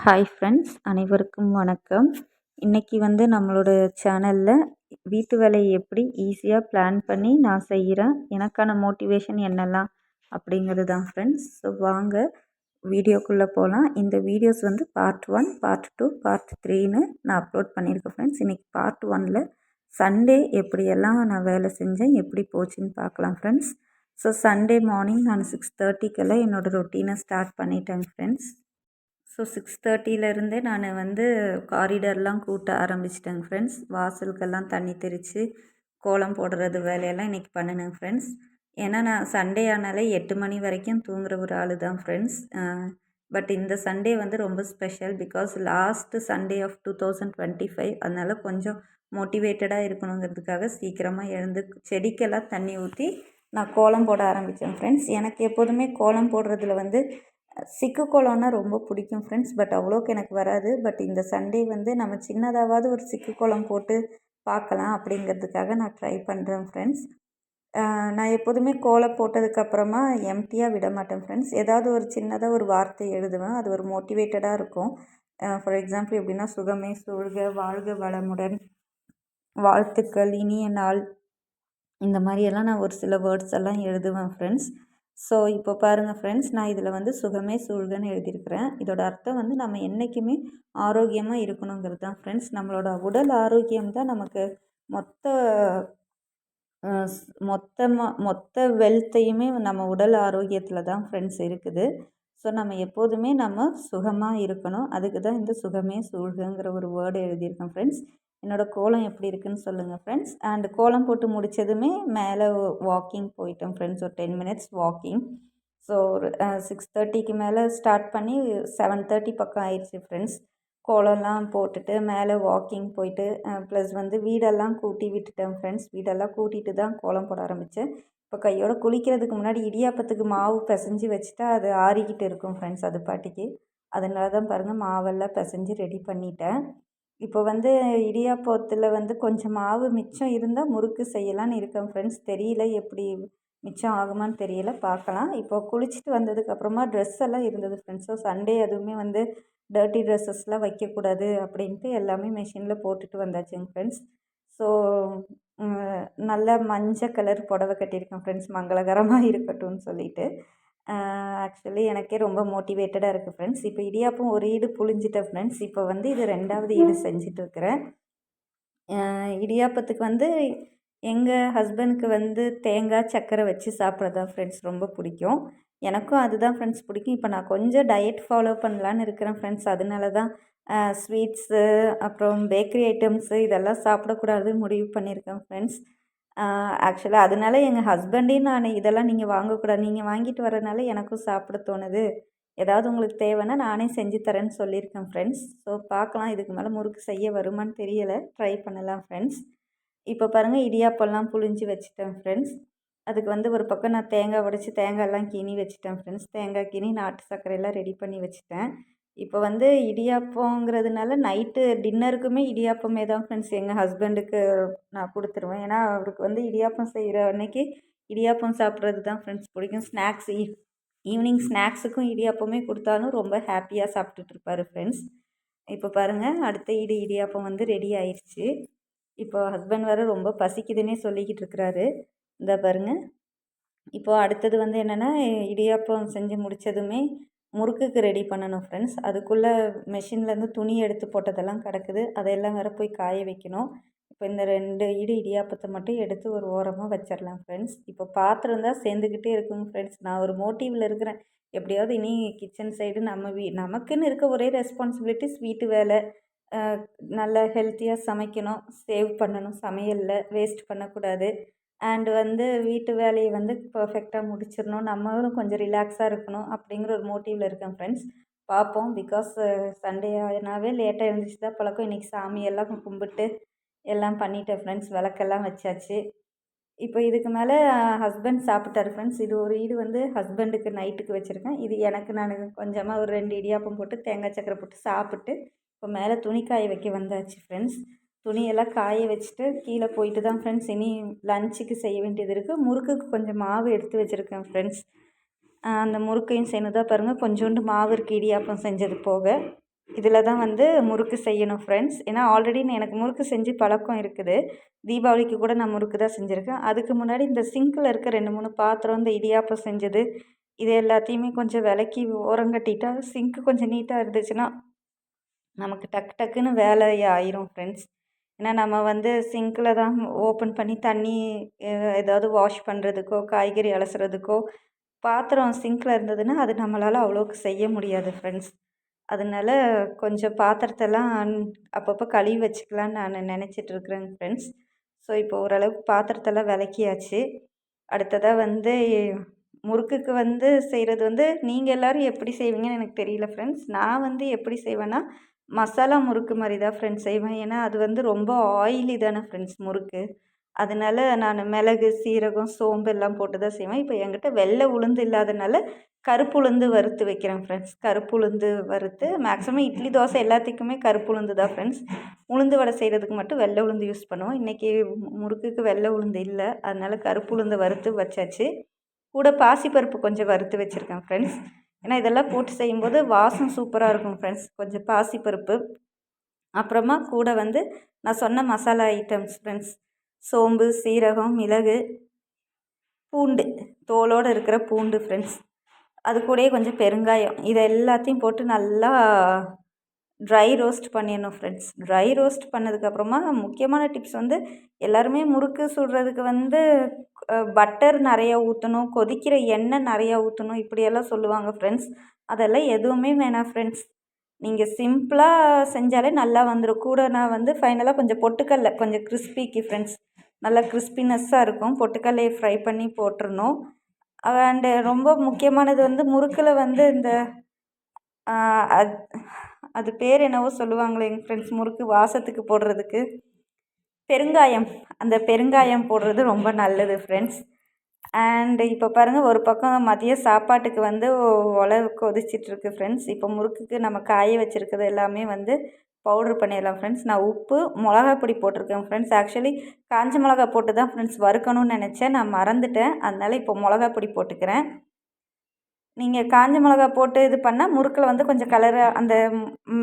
Hi friends, அனைவருக்கும் வணக்கம். இன்னைக்கு வந்து நம்மளோட சேனலில் வீட்டு வேலையை எப்படி ஈஸியாக பிளான் பண்ணி நான் செய்கிறேன், எனக்கான மோட்டிவேஷன் என்னெல்லாம் அப்படிங்கிறது தான் ஃப்ரெண்ட்ஸ். ஸோ வாங்க வீடியோக்குள்ளே போகலாம். இந்த வீடியோஸ் வந்து பார்ட் 1, பார்ட் 2, பார்ட் 3ன்னு நான் அப்லோட் பண்ணியிருக்கேன் ஃப்ரெண்ட்ஸ். இன்றைக்கி பார்ட் 1ல் சண்டே எப்படியெல்லாம் நான் வேலை செஞ்சேன், எப்படி போச்சுன்னு பார்க்கலாம் ஃப்ரெண்ட்ஸ். ஸோ சண்டே மார்னிங் நான் 6:30க்கெல்லாம் என்னோடய ரொட்டீனை ஸ்டார்ட் பண்ணிட்டேன் ஃப்ரெண்ட்ஸ். ஸோ 6:30லேருந்தே நான் வந்து காரிடர்லாம் கூட்ட ஆரம்பிச்சிட்டேங்க ஃப்ரெண்ட்ஸ். வாசலுக்கெல்லாம் தண்ணி தெளித்து கோலம் போடுறது வேலையெல்லாம் இன்றைக்கி பண்ணினேங்க ஃப்ரெண்ட்ஸ். ஏன்னா நான் சண்டே ஆனாலே 8 மணி வரைக்கும் தூங்குற ஒரு ஆள் தான் ஃப்ரெண்ட்ஸ். பட் இந்த சண்டே வந்து ரொம்ப special because last Sunday of 2025. அதனால் கொஞ்சம் மோட்டிவேட்டடாக இருக்கணுங்கிறதுக்காக சீக்கிரமாக எழுந்து செடிக்கெல்லாம் தண்ணி ஊற்றி நான் கோலம் போட ஆரம்பித்தேன் ஃப்ரெண்ட்ஸ். எனக்கு எப்போதுமே கோலம் போடுறதுல வந்து சிக்கு கோலம்னா ரொம்ப பிடிக்கும் ஃப்ரெண்ட்ஸ். பட் அவ்வளோக்கு எனக்கு வராது. பட் இந்த சண்டே வந்து நம்ம சின்னதாவது ஒரு சிக்கு கோலம் போட்டு பார்க்கலாம் அப்படிங்கிறதுக்காக நான் ட்ரை பண்ணுறேன் ஃப்ரெண்ட்ஸ். நான் எப்போதுமே கோலம் போட்டதுக்கப்புறமா எம்டியாக விட மாட்டேன் ஃப்ரெண்ட்ஸ். ஏதாவது ஒரு சின்னதாக ஒரு வார்த்தை எழுதுவேன். அது ஒரு மோட்டிவேட்டடாக இருக்கும். ஃபார் எக்ஸாம்பிள் எப்படின்னா, சுகமே சூழ்க, வாழ்க வளமுடன், வாழ்த்துக்கள், இனிய நாள், இந்த மாதிரியெல்லாம் நான் ஒரு சில வேர்ட்ஸ் எல்லாம் எழுதுவேன் ஃப்ரெண்ட்ஸ். ஸோ இப்போ பாருங்கள் ஃப்ரெண்ட்ஸ், நான் இதில் வந்து சுகமே சூழ்கன்னு எழுதியிருக்கிறேன். இதோட அர்த்தம் வந்து நம்ம என்றைக்குமே ஆரோக்கியமாக இருக்கணுங்கிறது தான் ஃப்ரெண்ட்ஸ். நம்மளோட உடல் ஆரோக்கியம் தான் நமக்கு மொத்த மொத்த வெல்த்தையுமே நம்ம உடல் ஆரோக்கியத்தில் தான் ஃப்ரெண்ட்ஸ் இருக்குது. ஸோ நம்ம எப்போதுமே நம்ம சுகமாக இருக்கணும். அதுக்கு தான் இந்த சுகமே சூழ்கங்கிற ஒரு வேர்டு எழுதியிருக்கேன் ஃப்ரெண்ட்ஸ். என்னோடய கோலம் எப்படி இருக்குதுன்னு சொல்லுங்கள் ஃப்ரெண்ட்ஸ். அண்ட் கோலம் போட்டு முடித்ததுமே மேலே வாக்கிங் போயிட்டோம் ஃப்ரெண்ட்ஸ். ஒரு 10 மினிட்ஸ் வாக்கிங். ஸோ ஒரு 6:30க்கு மேலே ஸ்டார்ட் பண்ணி 7:30 பக்கம் ஆயிடுச்சு ஃப்ரெண்ட்ஸ். கோலம்லாம் போட்டுட்டு மேலே வாக்கிங் போயிட்டு ப்ளஸ் வந்து வீடெல்லாம் கூட்டி விட்டுட்டேன் ஃப்ரெண்ட்ஸ். வீடெல்லாம் கூட்டிகிட்டு தான் கோலம் போட ஆரம்பித்தேன். இப்போ கையோட குளிக்கிறதுக்கு முன்னாடி இடியாப்பத்துக்கு மாவு பிசைஞ்சு வச்சுட்டா அது ஆறிக்கிட்டு இருக்கும் ஃப்ரெண்ட்ஸ் அது பாட்டிக்கு. அதனால தான் பாருங்கள் மாவெல்லாம் பிசைஞ்சு ரெடி பண்ணிட்டேன். இப்போ வந்து இடியாப்பத்தில் வந்து கொஞ்சம் மாவு மிச்சம் இருந்தால் முறுக்கு செய்யலான்னு இருக்கேன் ஃப்ரெண்ட்ஸ். தெரியல எப்படி மிச்சம் ஆகுமான்னு தெரியல, பார்க்கலாம். இப்போ குளிச்சுட்டு வந்ததுக்கப்புறமா ட்ரெஸ் எல்லாம் இருந்தது ஃப்ரெண்ட்ஸ். ஸோ சண்டே அதுவுமே வந்து டர்ட்டி ட்ரெஸ்ஸஸ்லாம் வைக்கக்கூடாது அப்படின்ட்டு எல்லாமே மிஷினில் போட்டுட்டு வந்தாச்சுங்க ஃப்ரெண்ட்ஸ். ஸோ நல்ல மஞ்சள் கலர் புடவை கட்டியிருக்கேன் ஃப்ரெண்ட்ஸ், மங்களகரமாக இருக்கட்டும்னு சொல்லிட்டு. ஆக்சுவலி எனக்கே ரொம்ப மோட்டிவேட்டடாக இருக்குது ஃப்ரெண்ட்ஸ். இப்போ இடியாப்பம் ஒரு ஈடு புழிஞ்சிட்டேன் ஃப்ரெண்ட்ஸ். இப்போ வந்து இது 2வது ஈடு செஞ்சிட்ருக்கிறேன். இடியாப்பத்துக்கு வந்து எங்கள் ஹஸ்பண்டுக்கு வந்து தேங்காய் சர்க்கரை வச்சு சாப்பிட்றது தான் ஃப்ரெண்ட்ஸ் ரொம்ப பிடிக்கும். எனக்கும் அதுதான் ஃப்ரெண்ட்ஸ் பிடிக்கும். இப்போ நான் கொஞ்சம் டயட் ஃபாலோ பண்ணலான்னு இருக்கிறேன் ஃப்ரெண்ட்ஸ். அதனால தான் ஸ்வீட்ஸு அப்புறம் பேக்கரி ஐட்டம்ஸு இதெல்லாம் சாப்பிடக்கூடாதுன்னு முடிவு பண்ணியிருக்கேன் ஃப்ரெண்ட்ஸ். ஆக்சுவலாக அதனால எங்கள் ஹஸ்பண்டையும் நான் இதெல்லாம் நீங்கள் வாங்கக்கூடாது, நீங்கள் வாங்கிட்டு வரனால எனக்கும் சாப்பிட தோணுது, ஏதாவது உங்களுக்கு தேவைன்னா நானே செஞ்சு தரேன்னு சொல்லியிருக்கேன் ஃப்ரெண்ட்ஸ். ஸோ பார்க்கலாம், இதுக்கு மேலே முறுக்கு செய்ய வருமான்னு தெரியலை, ட்ரை பண்ணலாம் ஃப்ரெண்ட்ஸ். இப்போ பாருங்கள் இடியாப்பம்லாம் புழிஞ்சு வச்சுட்டேன் ஃப்ரெண்ட்ஸ். அதுக்கு வந்து ஒரு பக்கம் நான் தேங்காய் உடைச்சி தேங்காயெல்லாம் கினி வச்சுட்டேன் ஃப்ரெண்ட்ஸ். தேங்காய் கினி நாட்டு சர்க்கரையெல்லாம் ரெடி பண்ணி வச்சுட்டேன். இப்போ வந்து இடியாப்பங்கிறதுனால நைட்டு டின்னருக்குமே இடியாப்பமே தான் ஃப்ரெண்ட்ஸ் எங்கள் ஹஸ்பண்டுக்கு நான் கொடுத்துருவேன். ஏன்னா அவருக்கு வந்து இடியாப்பம் செய்கிற அன்னைக்கு இடியாப்பம் சாப்பிட்றது தான் ஃப்ரெண்ட்ஸ் பிடிக்கும். ஸ்நாக்ஸ் ஈவினிங் ஸ்நாக்ஸுக்கும் இடியாப்பமே கொடுத்தாலும் ரொம்ப ஹாப்பியாக சாப்பிட்டுட்டு இருப்பார் ஃப்ரெண்ட்ஸ். இப்போ பாருங்கள் அடுத்த இடியாப்பம் வந்து ரெடி ஆயிடுச்சு. இப்போ ஹஸ்பண்ட் வேறு ரொம்ப பசிக்குதுன்னே சொல்லிக்கிட்டு இருக்கிறாரு. இந்த பாருங்கள். இப்போது அடுத்தது வந்து என்னென்னா, இடியாப்பம் செஞ்சு முடித்ததுமே முறுக்குக்கு ரெடி பண்ணணும் ஃப்ரெண்ட்ஸ். அதுக்குள்ளே மெஷின்லேருந்து துணி எடுத்து போட்டதெல்லாம் கிடக்குது, அதையெல்லாம் வேறு போய் காய வைக்கணும். இப்போ இந்த 2 இடியாப்பத்தை மட்டும் எடுத்து ஒரு ஓரமாக வச்சிடலாம் ஃப்ரெண்ட்ஸ். இப்போ பாத்திரம் தான் சேர்ந்துக்கிட்டே இருக்குங்க ஃப்ரெண்ட்ஸ். நான் ஒரு மோட்டிவில் இருக்கிறேன், எப்படியாவது இனி கிச்சன் சைடு நமக்குன்னு இருக்க ஒரே ரெஸ்பான்சிபிலிட்டிஸ் வீட்டு வேலை. நல்ல ஹெல்த்தியாக சமைக்கணும், சேவ் பண்ணணும், சமையலில் வேஸ்ட் பண்ணக்கூடாது. அண்டு வந்து வீட்டு வேலையை வந்து பர்ஃபெக்டாக முடிச்சிடணும், நம்மளும் கொஞ்சம் ரிலாக்ஸாக இருக்கணும் அப்படிங்கிற ஒரு மோட்டிவில் இருக்கேன் ஃப்ரெண்ட்ஸ். பார்ப்போம். பிகாஸ் சண்டே ஆனாவே லேட்டாக எழுந்திரிச்சி தான் பழக்கம். இன்றைக்கி சாமியெல்லாம் கும்பிட்டு எல்லாம் பண்ணிட்டேன் ஃப்ரெண்ட்ஸ். விளக்கெல்லாம் வச்சாச்சு. இப்போ இதுக்கு மேலே ஹஸ்பண்ட் சாப்பிட்டாரு ஃப்ரெண்ட்ஸ். இது ஒரு ஈடு வந்து ஹஸ்பண்டுக்கு நைட்டுக்கு வச்சுருக்கேன். இது எனக்கு நான் கொஞ்சமாக ஒரு 2 இடியாப்பம் போட்டு தேங்காய் சக்கரை போட்டு சாப்பிட்டு இப்போ மேலே துணி காய வைக்க வந்தாச்சு ஃப்ரெண்ட்ஸ். துணியெல்லாம் காய வச்சுட்டு கீழே போயிட்டு தான் ஃப்ரெண்ட்ஸ் இனி லஞ்சுக்கு செய்ய வேண்டியது இருக்குது. முறுக்குக்கு கொஞ்சம் மாவு எடுத்து வச்சுருக்கேன் ஃப்ரெண்ட்ஸ். அந்த முறுக்கையும் செய்யணும் தான் பாருங்கள், கொஞ்சோண்டு மாவு இருக்குது இடியாப்பம் செஞ்சது போக. இதில் தான் வந்து முறுக்கு செய்யணும் ஃப்ரெண்ட்ஸ். ஏன்னா ஆல்ரெடி எனக்கு முறுக்கு செஞ்சு பழக்கம் இருக்குது. தீபாவளிக்கு கூட நான் முறுக்கு தான் செஞ்சுருக்கேன். அதுக்கு முன்னாடி இந்த சிங்க்கில் இருக்க 2, 3 பாத்திரம், இந்த இடியாப்பம் செஞ்சது, இது எல்லாத்தையுமே கொஞ்சம் விலக்கி ஓரங்கட்டிட்டா சிங்க்கு கொஞ்சம் நீட்டாக இருந்துச்சுன்னா நமக்கு டக்கு டக்குன்னு வேலை ஆயிரும் ஃப்ரெண்ட்ஸ். ஏன்னா நம்ம வந்து சிங்க்கில் தான் ஓப்பன் பண்ணி தண்ணி ஏதாவது வாஷ் பண்ணுறதுக்கோ, காய்கறி அலசுறதுக்கோ, பாத்திரம் சிங்க்கில் இருந்ததுன்னா அது நம்மளால் அவ்வளோக்கு செய்ய முடியாது ஃப்ரெண்ட்ஸ். அதனால கொஞ்சம் பாத்திரத்தெல்லாம் அப்பப்போ கழுவி வச்சுக்கலான்னு நான் நினச்சிட்ருக்குறேங்க ஃப்ரெண்ட்ஸ். ஸோ இப்போ ஓரளவுக்கு பாத்திரத்தெல்லாம் விளக்கியாச்சு. அடுத்ததாக வந்து முறுக்குக்கு வந்து செய்கிறது வந்து நீங்கள் எல்லோரும் எப்படி செய்வீங்கன்னு எனக்கு தெரியல ஃப்ரெண்ட்ஸ். நான் வந்து எப்படி செய்வேன்னா மசாலா முறுக்கு மாதிரி தான் ஃப்ரெண்ட்ஸ் செய்வேன். ஏன்னா அது வந்து ரொம்ப ஆயிலி தானே ஃப்ரெண்ட்ஸ் முறுக்கு. அதனால நான் மிளகு, சீரகம், சோம்பு எல்லாம் போட்டு தான் செய்வேன். இப்போ என்கிட்ட வெள்ளை உளுந்து இல்லாதனால கருப்பு உளுந்து வறுத்து வைக்கிறேன் ஃப்ரெண்ட்ஸ். கருப்பு உளுந்து வறுத்து மேக்ஸிமம் இட்லி, தோசை எல்லாத்துக்குமே கருப்பு உளுந்து தான் ஃப்ரெண்ட்ஸ். உளுந்து வடை செய்கிறதுக்கு மட்டும் வெள்ளை உளுந்து யூஸ் பண்ணுவோம். இன்றைக்கி முறுக்குக்கு வெள்ளை உளுந்து இல்லை, அதனால் கருப்பு உளுந்து வறுத்து வச்சாச்சு. கூட பாசிப்பருப்பு கொஞ்சம் வறுத்து வச்சுருக்கேன் ஃப்ரெண்ட்ஸ். ஏன்னா இதெல்லாம் போட்டு செய்யும்போது வாசம் சூப்பராக இருக்கும் ஃப்ரெண்ட்ஸ். கொஞ்சம் பாசிப்பருப்பு, அப்புறமா கூட வந்து நான் சொன்ன மசாலா ஐட்டம்ஸ் ஃப்ரெண்ட்ஸ். சோம்பு, சீரகம், மிளகு, பூண்டு, தோலோடு இருக்கிற பூண்டு ஃப்ரெண்ட்ஸ். அது கூடயே கொஞ்சம் பெருங்காயம், இதை எல்லாத்தையும் போட்டு நல்லா ட்ரை ரோஸ்ட் பண்ணிடணும் ஃப்ரெண்ட்ஸ். ட்ரை ரோஸ்ட் பண்ணதுக்கப்புறமா முக்கியமான டிப்ஸ் வந்து எல்லாருமே முறுக்கு சுடுறதுக்கு வந்து பட்டர் நிறையா ஊற்றணும், கொதிக்கிற எண்ணெய் நிறையா ஊற்றணும், இப்படியெல்லாம் சொல்லுவாங்க ஃப்ரெண்ட்ஸ். அதெல்லாம் எதுவுமே வேணாம் ஃப்ரெண்ட்ஸ். நீங்கள் சிம்பிளாக செஞ்சாலே நல்லா வந்துடும். கூட நான் வந்து ஃபைனலாக கொஞ்சம் பொட்டுக்கடல, கொஞ்சம் கிறிஸ்பிக்கு ஃப்ரெண்ட்ஸ், நல்லா கிறிஸ்பினஸ்ஸாக இருக்கும். பொட்டுக்கடலையை ஃப்ரை பண்ணி போட்டுருணும். அண்டு ரொம்ப முக்கியமானது வந்து முறுக்கில் வந்து இந்த அது பேர் என்னவோ சொல்லுவாங்களேங்க ஃப்ரெண்ட்ஸ், முறுக்கு வாசத்துக்கு போடுறதுக்கு பெருங்காயம். அந்த பெருங்காயம் போடுறது ரொம்ப நல்லது ஃப்ரெண்ட்ஸ். அண்டு இப்போ பாருங்கள், ஒரு பக்கம் மதிய சாப்பாட்டுக்கு வந்து ஒலை கொதிச்சிட்ருக்கு ஃப்ரெண்ட்ஸ். இப்போ முறுக்குக்கு நம்ம காய வச்சுருக்கிறது எல்லாமே வந்து பவுட்ரு பண்ணிடலாம் ஃப்ரெண்ட்ஸ். நான் உப்பு, மிளகா பொடி போட்டிருக்கேன் ஃப்ரெண்ட்ஸ். ஆக்சுவலி காஞ்ச மிளகா போட்டு தான் ஃப்ரெண்ட்ஸ் வறுக்கணும்னு நினச்சேன், நான் மறந்துட்டேன். அதனால் இப்போ மிளகா பொடி போட்டுக்கிறேன். நீங்கள் காஞ்ச மிளகா போட்டு இது பண்ணால் முறுக்கில் வந்து கொஞ்சம் கலராக அந்த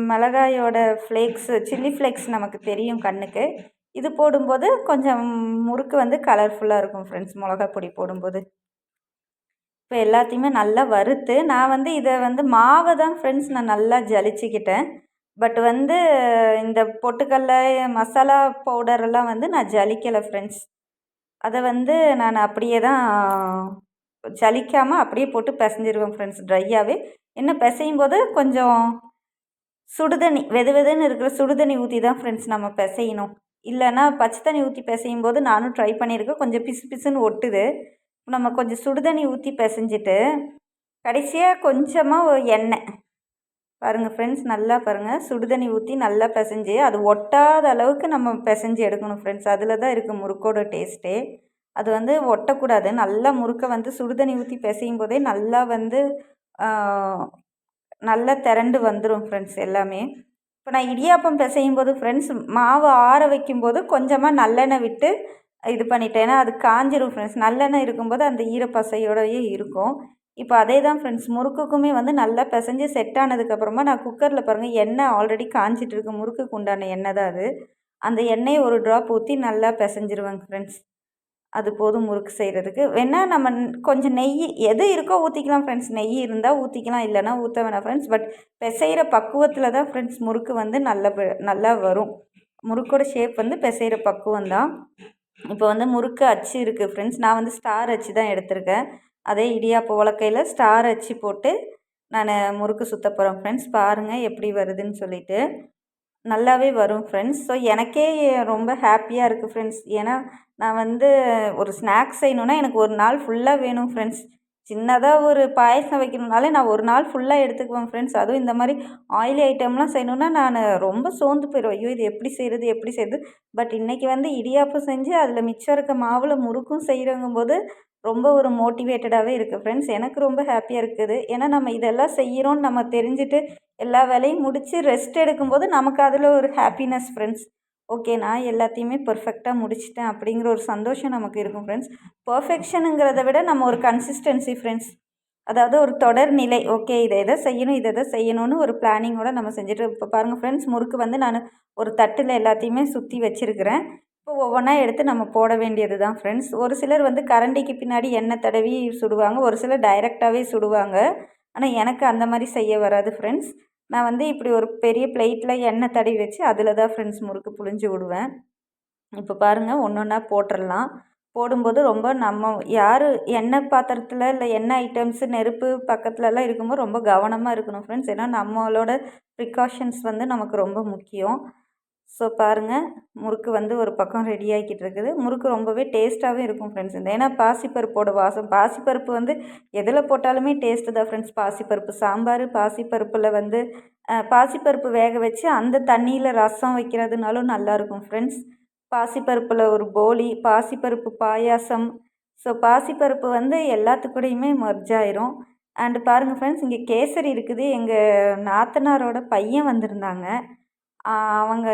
மிளகாயோட ஃப்ளேக்ஸு, சில்லி ஃப்ளேக்ஸ் நமக்கு தெரியும் கண்ணுக்கு. இது போடும்போது கொஞ்சம் முறுக்கு வந்து கலர்ஃபுல்லாக இருக்கும் ஃப்ரெண்ட்ஸ், மிளகா பொடி போடும்போது. இப்போ எல்லாத்தையுமே நல்லா வறுத்து நான் வந்து இதை வந்து மாவை தான் ஃப்ரெண்ட்ஸ் நான் நல்லா ஜலிச்சுக்கிட்டேன். பட் வந்து இந்த பொட்டுக்கடல, மசாலா பவுடரெல்லாம் வந்து நான் ஜலிக்கலை ஃப்ரெண்ட்ஸ். அதை வந்து நான் அப்படியே தான் ஜலிக்காமல் அப்படியே போட்டு பிசைஞ்சிருவேன் ஃப்ரெண்ட்ஸ் ட்ரையாகவே. என்ன பிசையும் போது கொஞ்சம் சுடுதண்ணி, வெது வெதுன்னு இருக்கிற சுடுதண்ணி ஊற்றி தான் ஃப்ரெண்ட்ஸ் நம்ம பிசையணும். இல்லைன்னா பச்சை தண்ணி ஊற்றி பிசையும் போது நானும் ட்ரை பண்ணியிருக்கேன், கொஞ்சம் பிசு பிசுன்னு ஒட்டுது. நம்ம கொஞ்சம் சுடுதண்ணி ஊற்றி பிசைஞ்சிட்டு கடைசியாக கொஞ்சமாக எண்ணெய், பாருங்கள் ஃப்ரெண்ட்ஸ், நல்லா பாருங்கள், சுடுதண்ணி ஊற்றி நல்லா பிசைஞ்சு அது ஒட்டாத அளவுக்கு நம்ம பிசைஞ்சு எடுக்கணும் ஃப்ரெண்ட்ஸ். அதில் தான் இருக்குது முறுக்கோட டேஸ்ட்டே. அது வந்து ஒட்டக்கூடாது. நல்லா முறுக்கை வந்து சுடுதண்ணி ஊற்றி பிசையும் போதே நல்லா வந்து நல்லா திரண்டு வந்துடும் ஃப்ரெண்ட்ஸ் எல்லாமே. இப்போ நான் இடியாப்பம் பிசையும் போது ஃப்ரெண்ட்ஸ் மாவு ஆற வைக்கும்போது கொஞ்சமாக நல்லெண்ணெய் விட்டு இது பண்ணிட்டேன். ஏன்னா அது காஞ்சிரும் ஃப்ரெண்ட்ஸ். நல்லெண்ணெய் இருக்கும்போது அந்த ஈரப்பசையோடையே இருக்கும். இப்போ அதே தான் ஃப்ரெண்ட்ஸ் முறுக்குக்குமே வந்து நல்லா பிசைஞ்சு செட் ஆனதுக்கப்புறமா நான் குக்கரில் பாருங்கள், எண்ணெய் ஆல்ரெடி காஞ்சிட்ருக்கு, முறுக்குக்கு உண்டான எண்ணெய் தான் அது. அந்த எண்ணெயை ஒரு ட்ராப் ஊற்றி நல்லா பிசைஞ்சிருவேங்க ஃப்ரெண்ட்ஸ். அது போதும் முறுக்கு செய்கிறதுக்கு. வேணால் நம்ம கொஞ்சம் நெய் எது இருக்கோ ஊற்றிக்கலாம் ஃப்ரெண்ட்ஸ். நெய் இருந்தால் ஊற்றிக்கலாம், இல்லைனா ஊற்ற வேணாம் ஃப்ரெண்ட்ஸ். பட் பிசைகிற பக்குவத்தில் தான் ஃப்ரெண்ட்ஸ் முறுக்கு வந்து நல்லா வரும். முறுக்கோட ஷேப் வந்து பிசைகிற பக்குவம் தான். இப்போ வந்து முறுக்கு அச்சு இருக்குது ஃப்ரெண்ட்ஸ். நான் வந்து ஸ்டார் அச்சு தான் எடுத்திருக்கேன். அதே இடியாப்ப உலக்கையில் ஸ்டார் அச்சு போட்டு நான் முறுக்கு சுற்ற போகிறேன் ஃப்ரெண்ட்ஸ். பாருங்கள் எப்படி வருதுன்னு சொல்லிட்டு. நல்லாவே வரும் ஃப்ரெண்ட்ஸ். ஸோ எனக்கே ரொம்ப ஹாப்பியாக இருக்குது ஃப்ரெண்ட்ஸ். ஏன்னா நான் வந்து ஒரு ஸ்நாக்ஸ் செய்யணுன்னா எனக்கு ஒரு நாள் ஃபுல்லாக வேணும் ஃப்ரெண்ட்ஸ். சின்னதாக ஒரு பாயசம் வைக்கணுன்னாலே நான் ஒரு நாள் ஃபுல்லாக எடுத்துக்குவேன் ஃப்ரெண்ட்ஸ். அதுவும் இந்த மாதிரி ஆயிலி ஐட்டம்லாம் செய்யணுன்னா நான் ரொம்ப சோர்ந்து போயிடுவேன். ஐயோ, இது எப்படி செய்கிறது எப்படி செய்கிறது. பட் இன்றைக்கி வந்து இடியாப்பம் செஞ்சு அதில் மிச்சம் இருக்க மாவில் முறுக்கும் செய்கிறங்கும்போது ரொம்ப ஒரு மோட்டிவேட்டடாகவே இருக்குது ஃப்ரெண்ட்ஸ். எனக்கு ரொம்ப ஹாப்பியாக இருக்குது. ஏன்னா நம்ம இதெல்லாம் செய்கிறோன்னு நம்ம தெரிஞ்சுட்டு எல்லா வேலையும் முடித்து ரெஸ்ட் எடுக்கும்போது நமக்கு அதில் ஒரு ஹாப்பினஸ் ஃப்ரெண்ட்ஸ். ஓகே, நான் எல்லாத்தையுமே பெர்ஃபெக்டாக முடிச்சிட்டேன் அப்படிங்கிற ஒரு சந்தோஷம் நமக்கு இருக்கும் ஃப்ரெண்ட்ஸ். பர்ஃபெக்ஷனுங்கிறத விட நம்ம ஒரு கன்சிஸ்டன்சி ஃப்ரெண்ட்ஸ். அதாவது ஒரு தொடர் நிலை. ஓகே இதை எதை செய்யணும், இதை எதை செய்யணும்னு ஒரு பிளானிங்கோட நம்ம செஞ்சுட்டு இப்போ பாருங்கள் ஃப்ரெண்ட்ஸ், முறுக்கு வந்து நான் ஒரு தட்டில் எல்லாத்தையுமே சுற்றி வச்சுருக்கிறேன். இப்போ ஒவ்வொன்றா எடுத்து நம்ம போட வேண்டியது தான் ஃப்ரெண்ட்ஸ். ஒரு சிலர் வந்து கரண்டிக்கு பின்னாடி எண்ணெய் தடவி சுடுவாங்க, ஒரு சிலர் டைரெக்டாகவே சுடுவாங்க. ஆனால் எனக்கு அந்த மாதிரி செய்ய வராது ஃப்ரெண்ட்ஸ். நான் வந்து இப்படி ஒரு பெரிய பிளேட்டில் எண்ணெய் தடவி வச்சு அதில் தான் ஃப்ரெண்ட்ஸ் முறுக்கு புழிஞ்சு விடுவேன். இப்போ பாருங்கள் ஒன்று ஒன்றா போட்டுடலாம். போடும்போது ரொம்ப நம்ம யார் எண்ணெய் பாத்திரத்தில் இல்லை எண்ணெய் ஐட்டம்ஸு நெருப்பு பக்கத்துலலாம் இருக்கும்போது ரொம்ப கவனமாக இருக்கணும் ஃப்ரெண்ட்ஸ். ஏன்னா நம்மளோட ப்ரிகாஷன்ஸ் வந்து நமக்கு ரொம்ப முக்கியம். ஸோ பாருங்கள், முறுக்கு வந்து ஒரு பக்கம் ரெடி ஆகிக்கிட்டு இருக்குது. முறுக்கு ரொம்பவே டேஸ்ட்டாகவே இருக்கும் ஃப்ரெண்ட்ஸ். இந்த ஏன்னா பாசிப்பருப்போட வாசம், பாசிப்பருப்பு வந்து எதில் போட்டாலுமே டேஸ்ட்டு தான் ஃப்ரெண்ட்ஸ். பாசிப்பருப்பு சாம்பார், பாசிப்பருப்பில் வந்து பாசிப்பருப்பு வேக வச்சு அந்த தண்ணியில் ரசம் வைக்கிறதுனாலும் நல்லாயிருக்கும் ஃப்ரெண்ட்ஸ். பாசிப்பருப்பில் ஒரு போளி, பாசிப்பருப்பு பாயாசம். ஸோ பாசிப்பருப்பு வந்து எல்லாத்துக்கூடையுமே மர்ஜ் ஆயிரும். அண்டு பாருங்கள் ஃப்ரெண்ட்ஸ், இங்கே கேசரி இருக்குது. எங்கள் நாத்தனாரோட பையன் வந்திருந்தாங்க.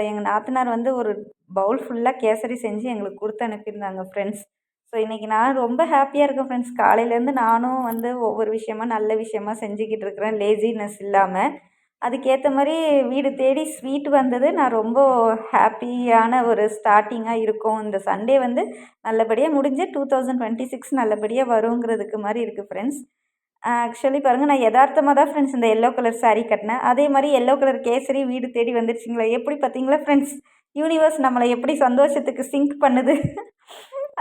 எங்கள் நாத்தனார் வந்து ஒரு பவுல் ஃபுல்லாக கேசரி செஞ்சு எங்களுக்கு கொடுத்து அனுப்பியிருந்தாங்க ஃப்ரெண்ட்ஸ். ஸோ இன்றைக்கி நான் ரொம்ப ஹாப்பியாக இருக்கேன் ஃப்ரெண்ட்ஸ். காலையிலேருந்து நானும் வந்து ஒவ்வொரு விஷயமா நல்ல விஷயமா செஞ்சுக்கிட்டு இருக்கிறேன், லேசினஸ் இல்லாமல். அதுக்கேற்ற மாதிரி வீடு தேடி ஸ்வீட் வந்தது. நான் ரொம்ப ஹாப்பியான ஒரு ஸ்டார்ட்டிங்காக இருக்கும். இந்த சண்டே வந்து நல்லபடியாக முடிஞ்சு 2026 நல்லபடியாக வருங்கிறதுக்கு மாதிரி இருக்குது ஃப்ரெண்ட்ஸ். ஆக்சுவலி பாருங்கள், நான் எதார்த்தமாக தான் ஃப்ரெண்ட்ஸ் இந்த எல்லோ கலர் சாரீ கட்டினேன். அதே மாதிரி எல்லோ கலர் கேசரி வீடு தேடி வந்துருச்சுங்களா. எப்படி பார்த்தீங்களா ஃப்ரெண்ட்ஸ், யூனிவர்ஸ் நம்மளை எப்படி சந்தோஷத்துக்கு சிங்க் பண்ணுது.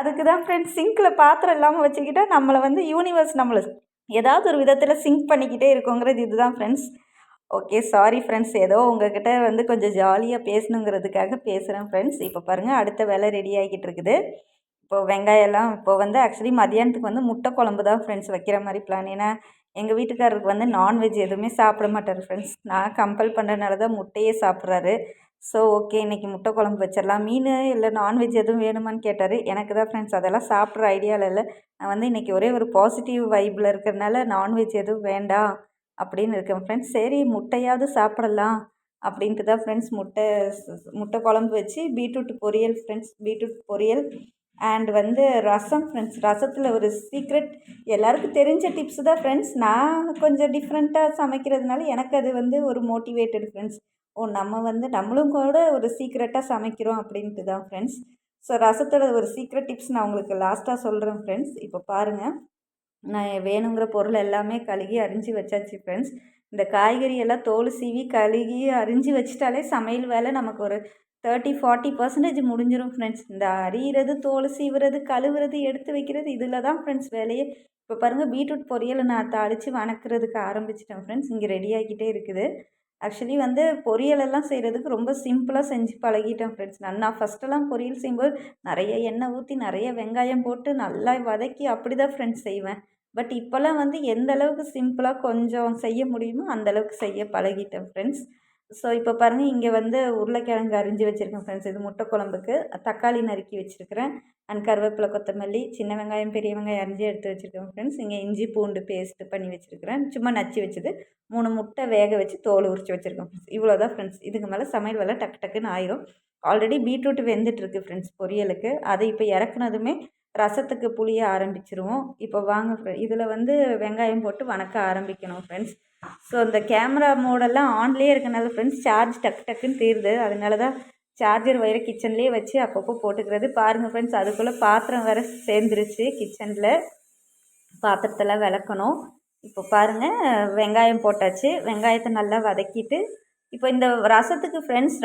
அதுக்கு தான் ஃப்ரெண்ட்ஸ், சிங்கில் பாத்திரம் இல்லாமல் வச்சுக்கிட்டா நம்மளை வந்து யூனிவர்ஸ் நம்மளை ஏதாவது ஒரு விதத்தில் சிங்க் பண்ணிக்கிட்டே இருக்கோங்கிறது இதுதான் ஃப்ரெண்ட்ஸ். ஓகே சாரி ஃப்ரெண்ட்ஸ், ஏதோ உங்ககிட்ட வந்து கொஞ்சம் ஜாலியாக பேசணுங்கிறதுக்காக பேசுகிறேன் ஃப்ரெண்ட்ஸ். இப்போ பாருங்கள், அடுத்த வேலை ரெடி ஆகிக்கிட்டு இருக்குது. இப்போ வெங்காயம்லாம் இப்போ வந்து ஆக்சுவலி மதியானத்துக்கு வந்து முட்டை குழம்பு தான் ஃப்ரெண்ட்ஸ் வைக்கிற மாதிரி பிளான். ஏன்னா எங்கள் வீட்டுக்காரருக்கு வந்து நான்வெஜ் எதுவுமே சாப்பிட மாட்டார் ஃப்ரெண்ட்ஸ். நான் கம்பல் பண்ணுறதுனால தான் முட்டையே சாப்பிட்றாரு. ஸோ ஓகே, இன்றைக்கி முட்டை குழம்பு வச்சிடலாம். மீன் இல்லை நான்வெஜ் எதுவும் வேணுமான்னு கேட்டார். எனக்கு தான் ஃப்ரெண்ட்ஸ் அதெல்லாம் சாப்பிட்ற ஐடியாவில் இல்லை. நான் வந்து இன்றைக்கி ஒரே ஒரு பாசிட்டிவ் வைப்பில் இருக்கிறதுனால நான்வெஜ் எதுவும் வேண்டாம் அப்படின்னு இருக்கேன் ஃப்ரெண்ட்ஸ். சரி முட்டையாவது சாப்பிடலாம் அப்படின்ட்டு தான் ஃப்ரெண்ட்ஸ் முட்டை குழம்பு வச்சு பீட்ரூட் பொரியல் ஃப்ரெண்ட்ஸ். பீட்ரூட் பொரியல் அண்ட் வந்து ரசம் ஃப்ரெண்ட்ஸ். ரசத்தில் ஒரு சீக்ரெட் எல்லாருக்கும் தெரிஞ்ச டிப்ஸு தான் ஃப்ரெண்ட்ஸ். நான் கொஞ்சம் டிஃப்ரெண்ட்டாக சமைக்கிறதுனால எனக்கு அது வந்து ஒரு மோட்டிவேட்டட் ஃப்ரெண்ட்ஸ். நம்ம வந்து நம்மளும் கூட ஒரு சீக்ரெட்டாக சமைக்கிறோம் அப்படின்ட்டு தான் ஃப்ரெண்ட்ஸ். ஸோ ரசத்தோட ஒரு சீக்ரெட் டிப்ஸ் நான் உங்களுக்கு லாஸ்ட்டாக சொல்கிறேன் ஃப்ரெண்ட்ஸ். இப்போ பாருங்கள், நான் வேணுங்கிற பொருள் எல்லாமே கழுகி அரிஞ்சு வச்சாச்சு ஃப்ரெண்ட்ஸ். இந்த காய்கறி எல்லாம் தோல் சீவி கழுகி அரிஞ்சு வச்சிட்டாலே சமையல் வேலை நமக்கு ஒரு 30-40% முடிஞ்சிடும் ஃப்ரெண்ட்ஸ். இந்த அரியிறது, தோல் சீவுறது, கழுவுறது, எடுத்து வைக்கிறது, இதில் தான் ஃப்ரெண்ட்ஸ் வேலையே. இப்போ பாருங்கள், பீட்ரூட் பொரியலை நான் தாளித்து வணக்கிறதுக்கு ஆரம்பிச்சிட்டேன் ஃப்ரெண்ட்ஸ். இங்கே ரெடி ஆகிக்கிட்டே இருக்குது. ஆக்சுவலி வந்து பொரியலெல்லாம் செய்கிறதுக்கு ரொம்ப சிம்பிளாக செஞ்சு பழகிட்டேன் ஃப்ரெண்ட்ஸ். நான் ஃபஸ்ட்டெல்லாம் பொரியல் செய்யும்போது நிறைய எண்ணெய் ஊற்றி நிறைய வெங்காயம் போட்டு நல்லா வதக்கி அப்படி தான் ஃப்ரெண்ட்ஸ் செய்வேன். பட் இப்போல்லாம் வந்து எந்த அளவுக்கு சிம்பிளாக கொஞ்சம் செய்ய முடியுமோ அந்தளவுக்கு செய்ய பழகிட்டேன் ஃப்ரெண்ட்ஸ். ஸோ இப்போ பாருங்கள், இங்கே வந்து உருளைக்கிழங்கு அரிஞ்சு வச்சுருக்கேன் ஃப்ரெண்ட்ஸ். இது முட்டை குழம்புக்கு. தக்காளி நறுக்கி வச்சுருக்கிறேன் அண்ட் கருவேப்பிலை, கொத்தமல்லி, சின்ன வெங்காயம், பெரிய வெங்காயம் அரிஞ்சு எடுத்து வச்சுருக்கேன் ஃப்ரெண்ட்ஸ். இங்கே இஞ்சி பூண்டு பேஸ்ட்டு பண்ணி வச்சுருக்கிறேன். சும்மா நச்சு வச்சது. 3 முட்டை வேக வச்சு தோல் உரித்து வச்சுருக்கேன் ஃப்ரெண்ட்ஸ். இவ்வளோ தான் ஃப்ரெண்ட்ஸ். இதுக்கு மேலே சமையல் வேலை டக்கு டக்குன்னு ஆயிரும். ஆல்ரெடி பீட்ரூட் வெந்துட்டுருக்கு ஃப்ரெண்ட்ஸ் பொரியலுக்கு. அதை இப்போ இறக்குனதுமே ரசத்துக்கு புளிய ஆரம்பிச்சிருவோம். இப்போ வாங்க இதில் வந்து வெங்காயம் போட்டு வணக்க ஆரம்பிக்கணும் ஃப்ரெண்ட்ஸ். ஸோ இந்த கேமரா மோடெல்லாம் ஆன்லேயே இருக்கனால ஃப்ரெண்ட்ஸ் சார்ஜ் டக்கு டக்குன்னு தீருது. அதனால தான் சார்ஜர் வயரை கிச்சன்லேயே வச்சு அப்பப்போ போட்டுக்கிறது. பாருங்கள் ஃப்ரெண்ட்ஸ், அதுக்குள்ளே பாத்திரம் வேறு சேர்ந்துருச்சு கிச்சனில். பாத்திரத்தெல்லாம் விளக்கணும். இப்போ பாருங்கள், வெங்காயம் போட்டாச்சு. வெங்காயத்தை நல்லா வதக்கிட்டு இப்போ இந்த ரசத்துக்கு ஃப்ரெண்ட்ஸ்,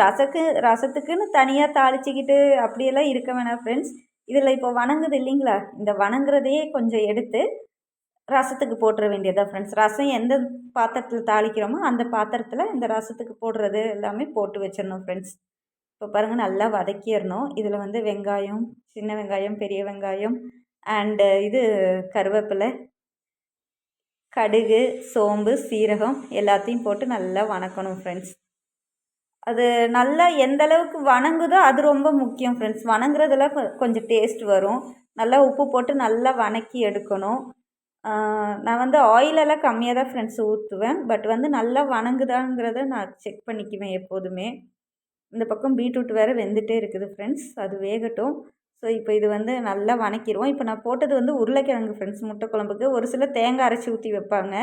ரசத்துக்குன்னு தனியாக தாளிச்சிக்கிட்டு அப்படியெல்லாம் இருக்க வேணாம் ஃப்ரெண்ட்ஸ். இதில் இப்போ வணங்குது இல்லைங்களா, இந்த வணங்குறதையே கொஞ்சம் எடுத்து ரசத்துக்கு போட்டுற வேண்டியதாக ஃப்ரெண்ட்ஸ். ரசம் எந்த பாத்திரத்தில் தாளிக்கிறோமோ அந்த பாத்திரத்தில் இந்த ரசத்துக்கு போடுறது எல்லாமே போட்டு வச்சிடணும் ஃப்ரெண்ட்ஸ். இப்போ பாருங்கள், நல்லா வதக்கிடணும். இதில் வந்து வெங்காயம், சின்ன வெங்காயம், பெரிய வெங்காயம் அண்டு இது கருவேப்பிலை, கடுகு, சோம்பு, சீரகம் எல்லாத்தையும் போட்டு நல்லா வணக்கணும் ஃப்ரெண்ட்ஸ். அது நல்லா எந்த அளவுக்கு வணங்குதோ அது ரொம்ப முக்கியம் ஃப்ரெண்ட்ஸ். வணங்குறதுல கொஞ்சம் டேஸ்ட் வரும். நல்லா உப்பு போட்டு நல்லா வணக்கி எடுக்கணும். நான் வந்து ஆயிலெல்லாம் கம்மியாக தான் ஃப்ரெண்ட்ஸ் ஊற்றுவேன். பட் வந்து நல்லா வணங்குதாங்கிறத நான் செக் பண்ணிக்குவேன் எப்போதுமே. இந்த பக்கம் பீட்ரூட் வேறு வெந்துகிட்டே இருக்குது ஃப்ரெண்ட்ஸ். அது வேகட்டும். ஸோ இப்போ இது வந்து நல்லா வணக்கிருவோம். இப்போ நான் போட்டது வந்து உருளைக்கிழங்கு ஃப்ரெண்ட்ஸ் முட்டை குழம்புக்கு. ஒரு சிலர் தேங்காய் அரைச்சி ஊற்றி வைப்பாங்க.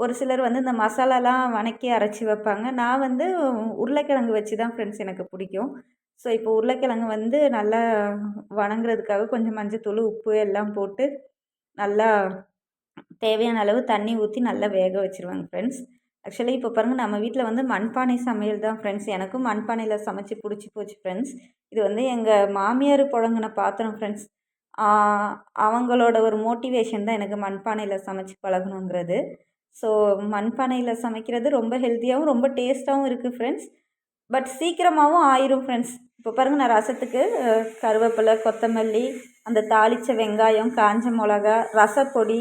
ஒரு சிலர் வந்து இந்த மசாலாலாம் வணக்கி அரைச்சி வைப்பாங்க. நான் வந்து உருளைக்கிழங்கு வச்சு தான் ஃப்ரெண்ட்ஸ் எனக்கு பிடிக்கும். ஸோ இப்போ உருளைக்கிழங்கு வந்து நல்லா வணங்குறதுக்காக கொஞ்சம் மஞ்சத்தூள், உப்பு எல்லாம் போட்டு நல்லா தேவையான அளவு தண்ணி ஊற்றி நல்லா வேக வச்சுருவேங்க ஃப்ரெண்ட்ஸ். ஆக்சுவலி இப்போ பாருங்கள் நம்ம வீட்டில் வந்து மண்பானை சமையல் தான் ஃப்ரெண்ட்ஸ். எனக்கும் மண்பானையில் சமைச்சு பிடிச்சி போச்சு ஃப்ரெண்ட்ஸ். இது வந்து எங்கள் மாமியார் புழங்கின பாத்திரம் ஃப்ரெண்ட்ஸ். அவங்களோட ஒரு மோட்டிவேஷன் தான் எனக்கு மண்பானையில் சமைச்சு பழகணுங்கிறது. ஸோ மண்பானையில் சமைக்கிறது ரொம்ப ஹெல்த்தியாகவும் ரொம்ப டேஸ்ட்டாகவும் இருக்குது ஃப்ரெண்ட்ஸ். பட் சீக்கிரமாகவும் ஆயிரும் ஃப்ரெண்ட்ஸ். இப்போ பாருங்கள் நான் ரசத்துக்கு கருவேப்பிலை, கொத்தமல்லி, அந்த தாளித்த வெங்காயம், காஞ்ச மிளகா, ரசப்பொடி,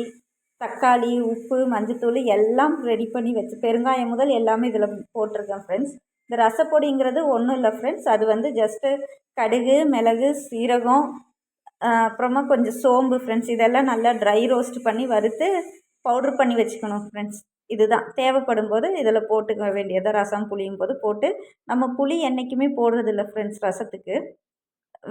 தக்காளி, உப்பு, மஞ்சத்தூள் எல்லாம் ரெடி பண்ணி வச்சு பெருங்காயம் முதல் எல்லாமே இதில் போட்டிருக்கேன் ஃப்ரெண்ட்ஸ். இந்த ரசப்பொடிங்கிறது ஒன்றும் இல்லை ஃப்ரெண்ட்ஸ். அது வந்து ஜஸ்ட்டு கடுகு, மிளகு, சீரகம், அப்புறமா கொஞ்சம் சோம்பு ஃப்ரெண்ட்ஸ். இதெல்லாம் நல்லா ட்ரை ரோஸ்ட் பண்ணி வறுத்து பவுட்ரு பண்ணி வச்சுக்கணும் ஃப்ரெண்ட்ஸ். இதுதான் தேவைப்படும் போது இதில் போட்டுக்க வேண்டியதை ரசம் புளியும் போது போட்டு நம்ம புளி என்றைக்குமே போடுறதில்ல ஃப்ரெண்ட்ஸ் ரசத்துக்கு.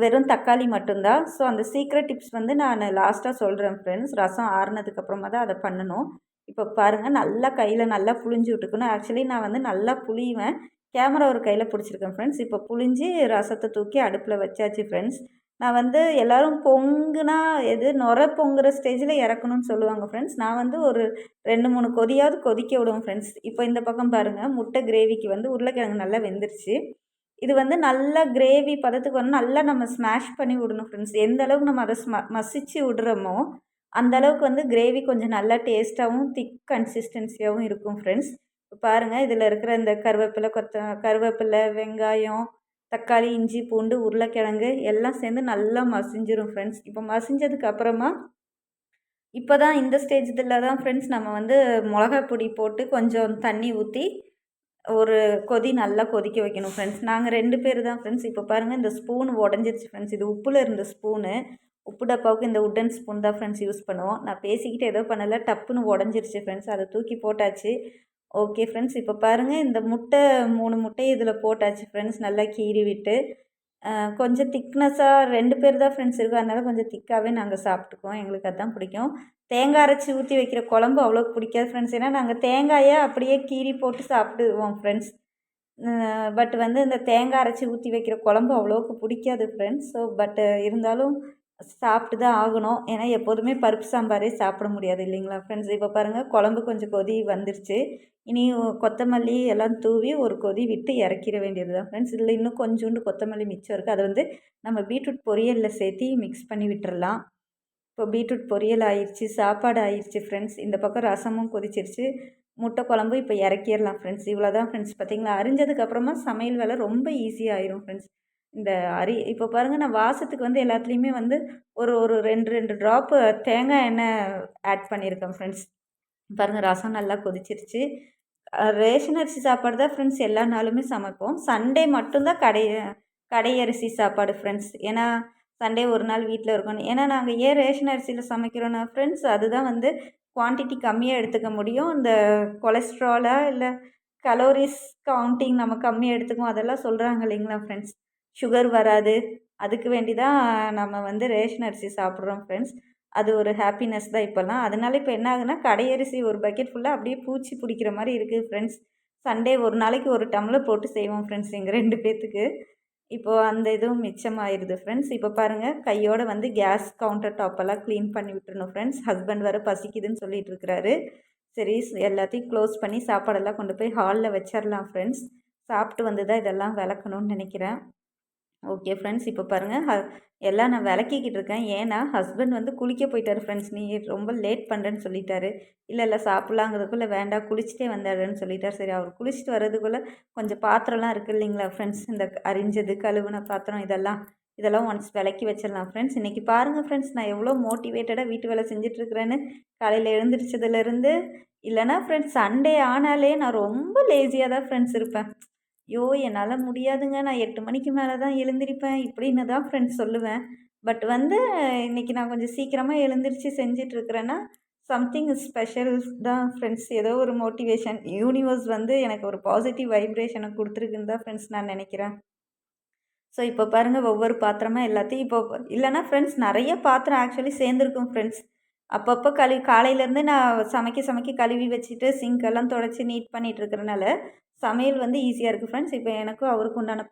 வெறும் தக்காளி மட்டும்தான். ஸோ அந்த சீக்ரெட் டிப்ஸ் வந்து நான் லாஸ்ட்டாக சொல்கிறேன் ஃப்ரெண்ட்ஸ். ரசம் ஆறுனதுக்கப்புறமா தான் அதை பண்ணணும். இப்போ பாருங்கள் நல்லா கையில் நல்லா புழிஞ்சு விட்டுக்கணும். ஆக்சுவலி நான் வந்து நல்லா புளிவேன். கேமரா ஒரு கையில் பிடிச்சிருக்கேன் ஃப்ரெண்ட்ஸ். இப்போ புழிஞ்சு ரசத்தை தூக்கி அடுப்பில் வச்சாச்சு ஃப்ரெண்ட்ஸ். நான் வந்து எல்லோரும் பொங்குனா எது நுர பொங்குற ஸ்டேஜில் இறக்கணும்னு சொல்லுவாங்க ஃப்ரெண்ட்ஸ். நான் வந்து ஒரு 2, 3 கொதியாவது கொதிக்க விடுவேன் ஃப்ரெண்ட்ஸ். இப்போ இந்த பக்கம் பாருங்கள் முட்டை கிரேவிக்கு வந்து உருளைக்கிழங்கு நல்லா வெந்துருச்சு. இது வந்து நல்லா கிரேவி பதத்துக்கு வரணும். நல்லா நம்ம ஸ்மாஷ் பண்ணி விடணும் ஃப்ரெண்ட்ஸ். எந்த அளவுக்கு நம்ம அதை மசிச்சு விடுறோமோ அந்த அளவுக்கு வந்து கிரேவி கொஞ்சம் நல்லா டேஸ்ட்டாகவும் திக் கன்சிஸ்டன்சியாகவும் இருக்கும் ஃப்ரெண்ட்ஸ். இப்போ பாருங்கள் இதில் இருக்கிற இந்த கருவேப்பிலை, வெங்காயம், தக்காளி, இஞ்சி, பூண்டு, உருளைக்கிழங்கு எல்லாம் சேர்ந்து நல்லா மசிஞ்சிரும் ஃப்ரெண்ட்ஸ். இப்போ மசிஞ்சதுக்கு அப்புறமா இப்போ தான் இந்த ஸ்டேஜில் தான் ஃப்ரெண்ட்ஸ் நம்ம வந்து மிளகா பொடி போட்டு கொஞ்சம் தண்ணி ஊற்றி ஒரு கொதி நல்லா கொதிக்க வைக்கணும் ஃப்ரெண்ட்ஸ். நாங்கள் 2 பேர் தான் ஃப்ரெண்ட்ஸ். இப்போ பாருங்கள் இந்த ஸ்பூன் உடஞ்சிருச்சு ஃப்ரெண்ட்ஸ். இது உப்பில் இருந்த ஸ்பூனு. உப்பு டப்பாவுக்கு இந்த உட்டன் ஸ்பூன் தான் ஃப்ரெண்ட்ஸ் யூஸ் பண்ணுவோம். நான் பேசிக்கிட்டு ஏதோ பண்ணலை, டப்புன்னு உடஞ்சிருச்சு ஃப்ரெண்ட்ஸ். அதை தூக்கி போட்டாச்சு. Okay friends. இப்போ பாருங்கள் இந்த முட்டை 3 முட்டையை இதில் போட்டாச்சு ஃப்ரெண்ட்ஸ். நல்லா கீறி விட்டு கொஞ்சம் திக்னஸாக 2 பேர் தான் ஃப்ரெண்ட்ஸ் இருக்கோம். அதனால் கொஞ்சம் திக்காகவே நாங்கள் சாப்பிட்டுக்குவோம். எங்களுக்கு அதுதான் பிடிக்கும். தேங்காய் அரைச்சி ஊற்றி வைக்கிற குழம்பு அவ்வளோக்கு பிடிக்காது ஃப்ரெண்ட்ஸ். ஏன்னா நாங்கள் தேங்காயை அப்படியே கீறி போட்டு சாப்பிடுவோம் ஃப்ரெண்ட்ஸ். பட் வந்து இந்த தேங்காய் அரைச்சி ஊற்றி வைக்கிற குழம்பு அவ்வளோக்கு பிடிக்காது ஃப்ரெண்ட்ஸ். ஸோ இருந்தாலும் சாப்பிட்டு தான் ஆகணும். ஏன்னா எப்போதுமே பருப்பு சாம்பாரே சாப்பிட முடியாது இல்லைங்களா ஃப்ரெண்ட்ஸ். இப்போ பாருங்கள் குழம்பு கொஞ்சம் கொதி வந்துருச்சு. இனி கொத்தமல்லி எல்லாம் தூவி ஒரு கொதி விட்டு இறக்கிற வேண்டியது தான் ஃப்ரெண்ட்ஸ். இதில் இன்னும் கொஞ்சோண்டு கொத்தமல்லி மிச்சம் இருக்குது. அதை வந்து நம்ம பீட்ரூட் பொரியலில் சேர்த்து மிக்ஸ் பண்ணி விட்டுறலாம். இப்போ பீட்ரூட் பொரியல் ஆயிடுச்சு, சாப்பாடு ஆயிடுச்சு ஃப்ரெண்ட்ஸ். இந்த பக்கம் ரசமும் கொதிச்சிருச்சு, முட்டை குழம்பு இப்போ இறக்கிடலாம் ஃப்ரெண்ட்ஸ். இவ்வளோ தான் ஃப்ரெண்ட்ஸ். பார்த்திங்களா, அரிஞ்சதுக்கப்புறமா சமையல் வேலை ரொம்ப ஈஸியாகிடும் ஃப்ரெண்ட்ஸ். இந்த இப்போ பாருங்கள் நான் வாசத்துக்கு வந்து எல்லாத்துலேயுமே வந்து ஒரு ஒரு 2 ட்ராப்பு தேங்காய் எண்ணெய் ஆட் பண்ணியிருக்கேன் ஃப்ரெண்ட்ஸ். பாருங்கள் ரசம் நல்லா கொதிச்சிருச்சு. ரேஷன் அரிசி சாப்பாடு தான் ஃப்ரெண்ட்ஸ் எல்லா நாளுமே சமைப்போம். சண்டே மட்டும்தான் கடை அரிசி சாப்பாடு ஃப்ரெண்ட்ஸ். ஏன்னா சண்டே ஒரு நாள் வீட்டில் இருக்கணும். ஏன்னா நாங்கள் ஏன் ரேஷன் அரிசியில் சமைக்கிறோன்னா ஃப்ரெண்ட்ஸ், அதுதான் வந்து குவான்டிட்டி கம்மியாக எடுத்துக்க முடியும். இந்த கொலஸ்ட்ராலா இல்லை கலோரிஸ் கவுண்டிங் நம்ம கம்மியாக எடுத்துக்குவோம் அதெல்லாம் சொல்கிறாங்க இல்லைங்களா ஃப்ரெண்ட்ஸ். சுகர் வராது, அதுக்கு வேண்டி தான் நம்ம வந்து ரேஷன் அரிசி சாப்பிட்றோம் ஃப்ரெண்ட்ஸ். அது ஒரு ஹாப்பினஸ் தான் இப்போல்லாம். அதனால இப்போ என்ன ஆகுதுன்னா கடை அரிசி ஒரு பக்கெட் ஃபுல்லாக அப்படியே பூச்சி பிடிக்கிற மாதிரி இருக்குது ஃப்ரெண்ட்ஸ். சண்டே ஒரு நாளைக்கு ஒரு டம்ளர் போட்டு செய்வோம் ஃப்ரெண்ட்ஸ் எங்கள் 2 பேர்த்துக்கு. இப்போது அந்த இதுவும் மிச்சமாயிருது ஃப்ரெண்ட்ஸ். இப்போ பாருங்கள் கையோடு வந்து கேஸ் கவுண்டர் டாப்பெல்லாம் க்ளீன் பண்ணி விட்டுருணும் ஃப்ரெண்ட்ஸ். ஹஸ்பண்ட் வேறு பசிக்குதுன்னு சொல்லிட்டு இருக்கிறாரு. சரி எல்லாத்தையும் க்ளோஸ் பண்ணி சாப்பாடெல்லாம் கொண்டு போய் ஹாலில் வச்சிடலாம் ஃப்ரெண்ட்ஸ். சாப்பிட்டு வந்து தான் இதெல்லாம் விளக்கணும்னு நினைக்கிறேன். Okay friends. இப்போ பாருங்கள் எல்லாம் நான் விளக்கிக்கிட்டு இருக்கேன். ஏன்னா ஹஸ்பண்ட் வந்து குளிக்க போயிட்டார் ஃப்ரெண்ட்ஸ். நீ ரொம்ப லேட் பண்ணுறேன்னு சொல்லிட்டாரு. இல்லை சாப்பிட்லாங்கிறதுக்குள்ளே வேண்டாம் குளிச்சுட்டே வந்தாருன்னு சொல்லிட்டார். சரி அவர் குளிச்சுட்டு வர்றதுக்குள்ளே கொஞ்சம் பாத்திரம்லாம் இருக்குது இல்லைங்களா ஃப்ரெண்ட்ஸ். இந்த அரிஞ்சது கழுவுன பாத்திரம் இதெல்லாம் ஒன்ஸ் விளக்கி வச்சிடலாம் ஃப்ரெண்ட்ஸ். இன்றைக்கி பாருங்கள் ஃப்ரெண்ட்ஸ் நான் எவ்வளோ மோட்டிவேட்டடாக வீட்டு வேலை செஞ்சிட்ருக்கிறேன்னு. காலையில் எழுந்திரிச்சதுலேருந்து இல்லைனா ஃப்ரெண்ட்ஸ் சண்டே ஆனாலே நான் ரொம்ப லேசியாக தான் ஃப்ரெண்ட்ஸ் இருப்பேன். ஐயோ என்னால் முடியாதுங்க, நான் 8 மணிக்கு மேலே தான் எழுந்திரிப்பேன் இப்படின்னு தான் ஃப்ரெண்ட்ஸ் சொல்லுவேன். பட் வந்து இன்றைக்கி நான் கொஞ்சம் சீக்கிரமாக எழுந்திரிச்சு செஞ்சிட்ருக்கிறேன்னா சம்திங் ஸ்பெஷல் தான் ஃப்ரெண்ட்ஸ். ஏதோ ஒரு மோட்டிவேஷன் யூனிவர்ஸ் வந்து எனக்கு ஒரு பாசிட்டிவ் வைப்ரேஷனை கொடுத்துருக்குன்னு தான் ஃப்ரெண்ட்ஸ் நான் நினைக்கிறேன். ஸோ இப்போ பாருங்கள் ஒவ்வொரு பாத்திரமா எல்லாத்தையும் இப்போ இல்லைன்னா ஃப்ரெண்ட்ஸ் நிறைய பாத்திரம் ஆக்சுவலி சேர்ந்துருக்கும் ஃப்ரெண்ட்ஸ். அப்பப்போ காலையிலேருந்து நான் சமைக்க கழுவி வச்சுட்டு சிங்க்கெல்லாம் தொடச்சி நீட் பண்ணிகிட்டு இருக்கிறனால சமையல் வந்து ஈஸியாக இருக்குது ஃப்ரெண்ட்ஸ். இப்போ எனக்கும் அவருக்கு உண்டான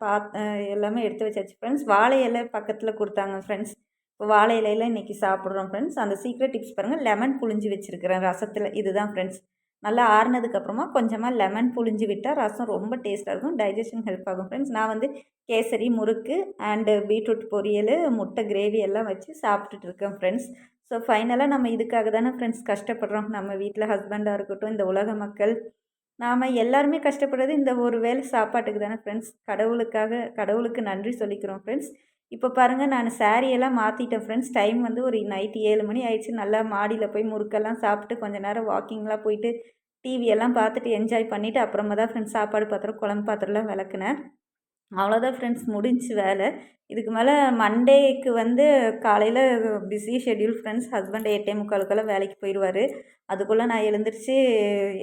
எல்லாமே எடுத்து வச்சாச்சு ஃப்ரெண்ட்ஸ். வாழை இலை பக்கத்தில் கொடுத்தாங்க ஃப்ரெண்ட்ஸ். இப்போ வாழை இலையில இன்றைக்கி சாப்பிட்றோம் ஃப்ரெண்ட்ஸ். அந்த சீக்ரெட் டிப்ஸ் பாருங்கள், லெமன் புழிஞ்சு வச்சுருக்கிறேன் ரசத்தில். இதுதான் ஃப்ரெண்ட்ஸ். நல்லா ஆறுனதுக்கப்புறமா கொஞ்சமாக லெமன் புழிஞ்சு விட்டால் ரசம் ரொம்ப டேஸ்ட்டாக இருக்கும், டைஜஷன் ஹெல்ப் ஆகும் ஃப்ரெண்ட்ஸ். நான் வந்து கேசரி, முறுக்கு அண்டு பீட்ரூட் பொரியல், முட்டை கிரேவி எல்லாம் வச்சு சாப்பிட்டுட்டு இருக்கேன் ஃப்ரெண்ட்ஸ். ஸோ ஃபைனலாக நம்ம இதுக்காக தானே ஃப்ரெண்ட்ஸ் கஷ்டப்படுறோம். நம்ம வீட்டில் ஹஸ்பண்டாக இருக்கட்டும், இந்த உலக மக்கள், நாம் எல்லாருமே கஷ்டப்படுறது இந்த ஒரு வேளை சாப்பாட்டுக்கு தானே ஃப்ரெண்ட்ஸ். கடவுளுக்கு நன்றி சொல்லிக்கிறோம் ஃப்ரெண்ட்ஸ். இப்போ பாருங்கள், நான் சாரியெல்லாம் மாற்றிட்டேன் ஃப்ரெண்ட்ஸ். டைம் வந்து ஒரு நைட்டு 7 மணி ஆயிடுச்சு. நல்லா மாடியில் போய் முறுக்கெல்லாம் சாப்பிட்டு கொஞ்சம் நேரம் வாக்கிங்லாம் போயிட்டு டிவியெல்லாம் பார்த்துட்டு என்ஜாய் பண்ணிவிட்டு அப்புறமா தான் ஃப்ரெண்ட்ஸ் சாப்பாடு பாத்திரம், குழம்பு பாத்திரம்லாம் விளக்குனேன். அவ்வளோதான் ஃப்ரெண்ட்ஸ், முடிஞ்சு வேலை. இதுக்கு மேலே மண்டேக்கு வந்து காலையில் பிஸி ஷெட்யூல் ஃப்ரெண்ட்ஸ். ஹஸ்பண்ட் 8:45 வேலைக்கு போயிடுவார். அதுக்குள்ளே நான் எழுந்திரிச்சு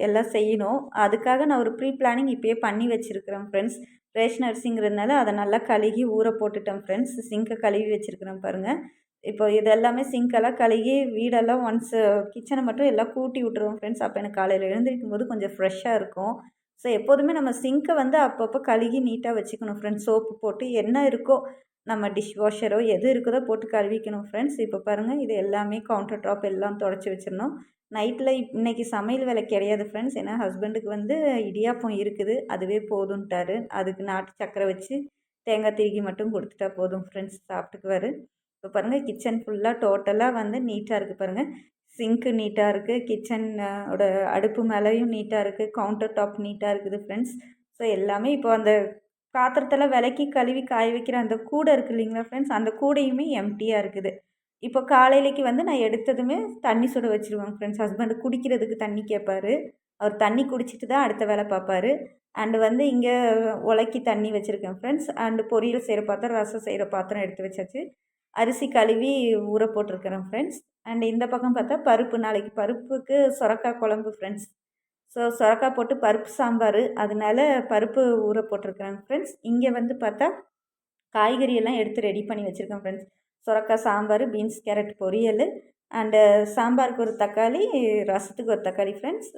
எல்லாம் செய்யணும். அதுக்காக நான் ஒரு ப்ரீ பிளானிங் இப்போயே பண்ணி வச்சுருக்கிறேன் ஃப்ரெண்ட்ஸ். ரேஷன் அரிசிங்கிறதுனால அதை நல்லா கழுகி ஊற போட்டுட்டேன் ஃப்ரெண்ட்ஸ். சிங்கை கழுவி வச்சுருக்கிறேன் பாருங்கள். இப்போ இதெல்லாமே சிங்கெல்லாம் கழுகி வீடெல்லாம் ஒன்ஸு கிச்சனை மட்டும் எல்லாம் கூட்டி விட்டுருவோம் ஃப்ரெண்ட்ஸ். அப்போ எனக்கு காலையில் எழுந்திரிக்கும் போது கொஞ்சம் ஃப்ரெஷ்ஷாக இருக்கும். ஸோ எப்போதுமே நம்ம சிங்க்கை வந்து அப்பப்போ கழுகி நீட்டாக வச்சுக்கணும் ஃப்ரெண்ட்ஸ். சோப்பு போட்டு என்ன இருக்கோ, நம்ம டிஷ் வாஷரோ எது இருக்குதோ போட்டு கழுவிக்கணும் ஃப்ரெண்ட்ஸ். இப்போ பாருங்கள், இது எல்லாமே கவுண்டர் டாப் எல்லாம் தொடச்சி வச்சிடணும். நைட்டில் இன்றைக்கி சமையல் வேலை கிடையாது ஃப்ரெண்ட்ஸ். ஏன்னா ஹஸ்பண்டுக்கு வந்து இடியாப்பம் இருக்குது, அதுவே போதுன்ட்டார். அதுக்கு நாட்டு சக்கரை வச்சு தேங்காய் திருகி மட்டும் கொடுத்துட்டா போதும் ஃப்ரெண்ட்ஸ், சாப்பிட்டுக்குவார். இப்போ பாருங்கள், கிச்சன் ஃபுல்லாக டோட்டலாக வந்து நீட்டாக இருக்குது பாருங்கள். சிங்க்கு நீட்டாக இருக்குது, கிச்சன் ஓட அடுப்பு மேலேயும் நீட்டாக இருக்குது, கவுண்டர் டாப் நீட்டாக இருக்குது ஃப்ரெண்ட்ஸ். ஸோ எல்லாமே இப்போ அந்த பாத்திரத்தெல்லாம் விளக்கி கழுவி காய வைக்கிற அந்த கூடை இருக்குது இல்லைங்களா ஃப்ரெண்ட்ஸ், அந்த கூடையுமே எம்டியாக இருக்குது. இப்போ காலையிலைக்கு வந்து நான் எடுத்ததுமே தண்ணி சுட வச்சுருவேன் ஃப்ரெண்ட்ஸ். ஹஸ்பண்டு குடிக்கிறதுக்கு தண்ணி கேட்பார். அவர் தண்ணி குடிச்சிட்டு தான் அடுத்த வேலை பார்ப்பார். அண்டு வந்து இங்கே உலக்கி தண்ணி வச்சுருக்கேன் ஃப்ரெண்ட்ஸ். அண்டு பொரியல் செய்கிற பாத்திரம், ரசம் செய்கிற பாத்திரம் எடுத்து வச்சாச்சு. அரிசி கழுவி ஊற போட்டிருக்கிறேன் ஃப்ரெண்ட்ஸ். அண்ட் இந்த பக்கம் பார்த்தா பருப்பு, நாளைக்கு பருப்புக்கு சொரக்காய் குழம்பு ஃப்ரெண்ட்ஸ். ஸோ சொரக்காய் போட்டு பருப்பு சாம்பார், அதனால பருப்பு ஊற போட்டிருக்கிறேன் ஃப்ரெண்ட்ஸ். இங்கே வந்து பார்த்தா காய்கறியெல்லாம் எடுத்து ரெடி பண்ணி வச்சுருக்கேன் ஃப்ரெண்ட்ஸ். சொரக்காய் சாம்பார், பீன்ஸ் கேரட் பொரியல், அண்டு சாம்பாருக்கு ஒரு தக்காளி, ரசத்துக்கு ஒரு தக்காளி ஃப்ரெண்ட்ஸ்.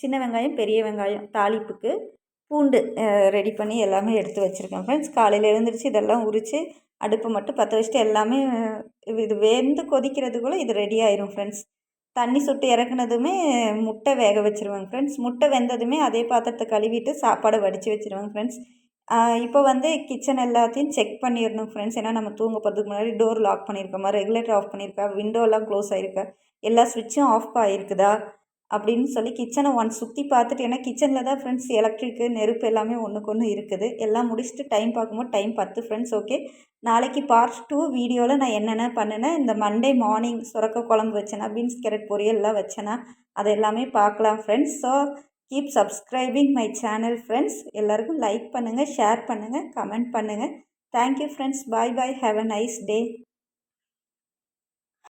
சின்ன வெங்காயம், பெரிய வெங்காயம் தாளிப்புக்கு, பூண்டு ரெடி பண்ணி எல்லாமே எடுத்து வச்சுருக்கேன் ஃப்ரெண்ட்ஸ். காலையில் எழுந்திரிச்சு இதெல்லாம் உரித்து அடுப்பு மட்டும் பற்ற வச்சுட்டு எல்லாமே இது வெந்து கொதிக்கிறதுக்குள்ளே இது ரெடி ஆயிரும் ஃப்ரெண்ட்ஸ். தண்ணி சுட்டு இறக்குனதுமே முட்டை வேக வச்சுருவேங்க ஃப்ரெண்ட்ஸ். முட்டை வெந்ததுமே அதே பாத்திரத்தை கழுவிட்டு சாப்பாடை வடித்து வச்சுருவேங்க ஃப்ரெண்ட்ஸ். இப்போ வந்து கிச்சன் எல்லாத்தையும் செக் பண்ணிடணும் ஃப்ரெண்ட்ஸ். ஏன்னா நம்ம தூங்க போகிறதுக்கு முன்னாடி டோர் லாக் பண்ணியிருக்கோமா, ரெகுலேட்டர் ஆஃப் பண்ணியிருக்கா, விண்டோலாம் க்ளோஸ் ஆகிருக்கா, எல்லா ஸ்விட்சும் ஆஃப் ஆகிருக்குதா அப்படின்னு சொல்லி கிச்சனை சுற்றி பார்த்துட்டு, ஏன்னா கிச்சனில் தான் ஃப்ரெண்ட்ஸ் எலக்ட்ரிக்கு, நெருப்பு எல்லாமே ஒன்றுக்கு ஒன்று இருக்குது. எல்லாம் முடிச்சுட்டு டைம் பார்க்கும்போது டைம் 10 ஃப்ரெண்ட்ஸ். ஓகே, நாளைக்கு பார்ட் 2 வீடியோவில் நான் என்னென்ன பண்ணினேன், இந்த மண்டே மார்னிங் சுரக்காய் குழம்பு வச்சேன்னா, பீன்ஸ் கேரட் பொரியல்லாம் வச்சேன்னா, அது எல்லாமே பார்க்கலாம் friends. So keep subscribing my channel friends. எல்லாருக்கும் லைக் பண்ணுங்கள், ஷேர் பண்ணுங்கள், கமெண்ட் பண்ணுங்கள். Thank you friends. Bye bye. Have a nice day.